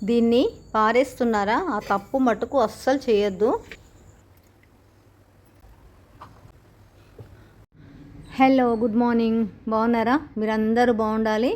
దీన్ని పారేస్తున్నారా? ఆ తప్పు మటుకు అస్సలు చేయొద్దు. Hello, good morning. బాగున్నారా? మీరందరూ బాగుండాలి,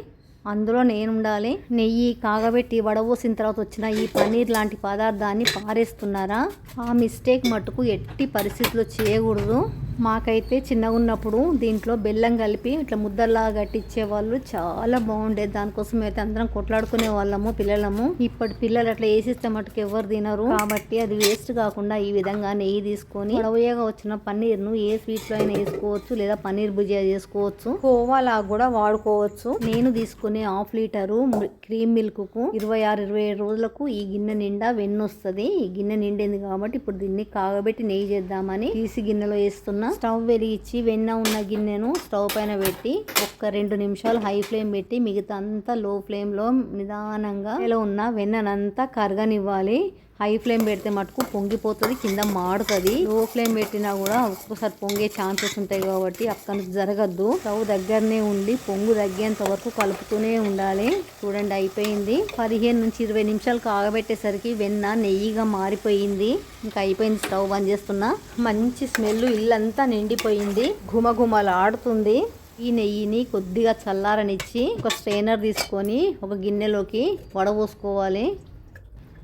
అందులో నేను ఉండాలి. నెయ్యి కాగబెట్టి వడబోసిన తర్వాత వచ్చిన ఈ పన్నీర్ లాంటి పదార్థాన్ని పారేస్తున్నారా? ఆ మిస్టేక్ మటుకు ఎట్టి పరిస్థితుల్లో చేయకూడదు. మాకైతే చిన్నగా ఉన్నప్పుడు దీంట్లో బెల్లం కలిపి ఇట్లా ముద్దల్లాగా కట్టించేవాళ్ళు, చాలా బాగుండేది. దానికోసం అయితే అందరం కొట్లాడుకునే వాళ్ళము పిల్లలము. ఇప్పటి పిల్లలు అట్లా వేసిస్తే మటుకు ఎవరు తినరు. కాబట్టి అది వేస్ట్ కాకుండా ఈ విధంగా నెయ్యి తీసుకొని వడవయ్యగా వచ్చిన పన్నీర్ను ఏ స్వీట్లో అయినా వేసుకోవచ్చు, లేదా పన్నీర్ భుజియా చేసుకోవచ్చు, కోవాలా కూడా వాడుకోవచ్చు. నేను తీసుకునే హాఫ్ లీటరు క్రీమ్ మిల్క్ కు 26-27 రోజులకు ఈ గిన్నె నిండా వెన్న వస్తుంది. ఈ గిన్నె నిండింది కాబట్టి ఇప్పుడు దీన్ని కాగబెట్టి నెయ్యి చేద్దామని తీసి గిన్నెలో వేస్తున్నా. స్టవ్ వెలిగించి వెన్న ఉన్న గిన్నెను స్టవ్ పైన పెట్టి ఒక్క 2 నిమిషాలు హై ఫ్లేమ్ పెట్టి మిగతా అంతా లో ఫ్లేమ్ లో నిదానంగా ఉన్న వెన్ననంతా కరగనివ్వాలి. హై ఫ్లేమ్ పెడితే మటుకు పొంగిపోతుంది, కింద మాడుతుంది. లో ఫ్లేమ్ పెట్టినా కూడా ఒక్కొక్కసారి పొంగే ఛాన్సెస్ ఉంటాయి కాబట్టి అక్కడ జరగద్దు. స్టవ్ దగ్గరనే ఉండి పొంగు తగ్గేంత వరకు కలుపుతూనే ఉండాలి. చూడండి, అయిపోయింది. 15-20 నిమిషాలు కాగబెట్టేసరికి వెన్న నెయ్యిగా మారిపోయింది. ఇంకా అయిపోయింది. స్టవ్ బంద్ చేస్తున్నా. మంచి స్మెల్ ఇల్లంతా నిండిపోయింది, ఘుమఘుమలాడుతుంది. ఈ నెయ్యిని కొద్దిగా చల్లారనిచ్చి ఒక స్ట్రైనర్ తీసుకొని ఒక గిన్నెలోకి వడపోసుకోవాలి.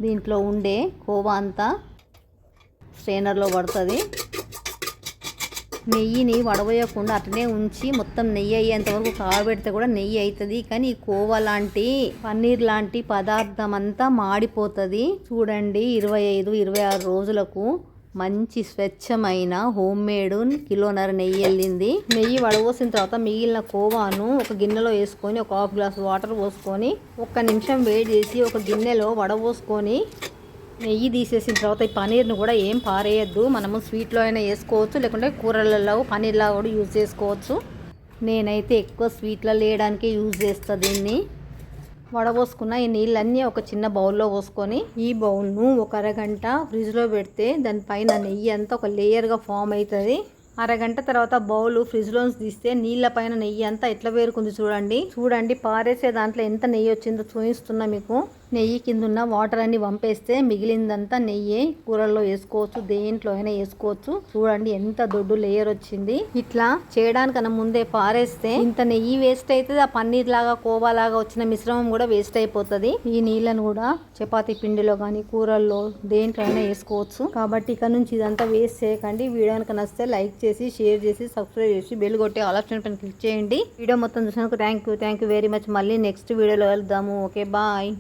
దీంట్లో ఉండే కోవా అంతా స్ట్రైనర్లో పడుతుంది. నెయ్యిని వడబోయకుండా అట్లనే ఉంచి మొత్తం నెయ్యి అయ్యేంత వరకు కాగబెడితే కూడా నెయ్యి అవుతుంది. కానీ ఈ కోవా లాంటి పన్నీర్ లాంటి పదార్థం అంతా మాడిపోతుంది. చూడండి, 25-26 రోజులకు మంచి స్వచ్ఛమైన హోమ్ మేడ్ 1.5 కిలో నెయ్యి వెళ్ళింది. నెయ్యి వడబోసిన తర్వాత మిగిలిన కోవాను ఒక గిన్నెలో వేసుకొని ఒక హాఫ్ గ్లాస్ వాటర్ పోసుకొని 1 నిమిషం వేడి చేసి ఒక గిన్నెలో వడబోసుకొని నెయ్యి తీసేసిన తర్వాత ఈ పన్నీర్ను కూడా ఏం పారేయద్దు. మనము స్వీట్లో అయినా వేసుకోవచ్చు, లేకుంటే కూరలలో పన్నీర్లా కూడా యూజ్ చేసుకోవచ్చు. నేనైతే ఎక్కువ స్వీట్లలో వేయడానికే యూజ్ చేస్తాను దీన్ని. వడపోసుకున్న ఈ నీళ్ళన్నీ ఒక చిన్న బౌల్లో పోసుకొని ఈ బౌల్ను ఒక అరగంట ఫ్రిడ్జ్లో పెడితే దానిపైన నెయ్యి అంతా ఒక లేయర్గా ఫామ్ అవుతుంది. అరగంట తర్వాత బౌల్ ఫ్రిడ్జ్లోంచి తీస్తే నీళ్ళ పైన నెయ్యి అంతా ఎట్లా వేరుకుంది చూడండి. పారేసే దాంట్లో ఎంత నెయ్యి వచ్చిందో చూపిస్తున్నా మీకు. నెయ్యి కింద ఉన్న వాటర్ అన్ని వంపేస్తే మిగిలిందంతా నెయ్యి. కూరల్లో వేసుకోవచ్చు, దేంట్లో అయినా వేసుకోవచ్చు. చూడండి ఎంత దొడ్డు లేయర్ వచ్చింది. ఇట్లా చేయడానికన్నా ముందే పారేస్తే ఇంత నెయ్యి వేస్ట్ అవుతుంది. ఆ పన్నీర్ లాగా కోవా లాగా వచ్చిన మిశ్రమం కూడా వేస్ట్ అయిపోతుంది. ఈ నీళ్ళను కూడా చపాతీ పిండిలో కానీ కూరల్లో దేంట్లో అయినా వేసుకోవచ్చు. కాబట్టి ఇక నుంచి ఇదంతా వేస్ట్ చేయకండి. వీడియో కనుక నచ్చితే లైక్ చేసి, షేర్ చేసి, సబ్స్క్రైబ్ చేసి, బెల్ కొట్టి ఆల్ ఆప్షన్ పైన క్లిక్ చేయండి. వీడియో మొత్తం చూసినందుకు థ్యాంక్ యూ వెరీ మచ్. మళ్ళీ నెక్స్ట్ వీడియోలో వెళ్దాము. Okay, bye.